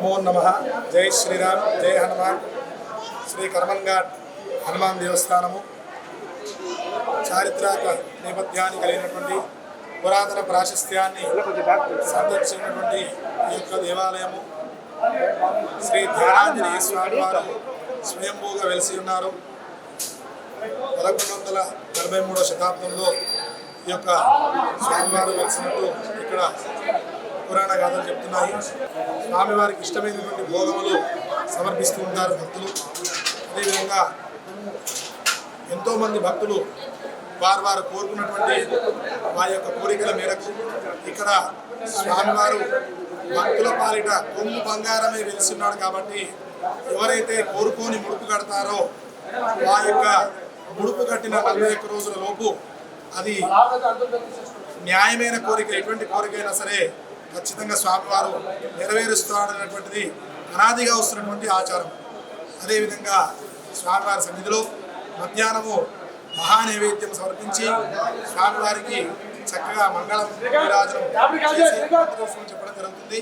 నమో నమః. జై శ్రీరామ్, జై హనుమాన్. శ్రీ కర్మన్ఘాట్ హనుమాన్ దేవస్థానము చారిత్రక నేపథ్యాన్ని కలిగినటువంటి పురాతన ప్రాశస్త్యాన్ని సందర్శించినటువంటి ఈ యొక్క దేవాలయము. శ్రీ ధ్యానాంజనేయ స్వామి వారు స్వయంభూగా వెలిసి ఉన్నారు. 1143వ శతాబ్దంలో ఈ యొక్క స్వామివారు వెలిసినట్టు ఇక్కడ పురాణ గాథలు చెప్తున్నాయి. స్వామివారికి ఇష్టమైనటువంటి భోగములు సమర్పిస్తూ ఉంటారు భక్తులు. అదేవిధంగా ఎంతోమంది భక్తులు వారు కోరుకున్నటువంటి వారి యొక్క కోరికల మేరకు ఇక్కడ స్వామివారు భక్తుల పాలిట కొమ్ము బంగారమే వెలిసిన్నాడు. కాబట్టి ఎవరైతే కోరుకొని ముడుపు కడతారో ఆ యొక్క ముడుపు కట్టిన 41 రోజుల లోపు అది న్యాయమైన కోరిక, ఎటువంటి కోరికైనా సరే ఖచ్చితంగా స్వామివారు నెరవేరుస్తాడనేటువంటిది అనాదిగా వస్తున్నటువంటి ఆచారం. అదేవిధంగా స్వామివారి సన్నిధిలో మధ్యాహ్నము మహానైవేద్యం సమర్పించి స్వామివారికి చక్కగా మంగళం విరాజనం చేసి చెప్పడం జరుగుతుంది.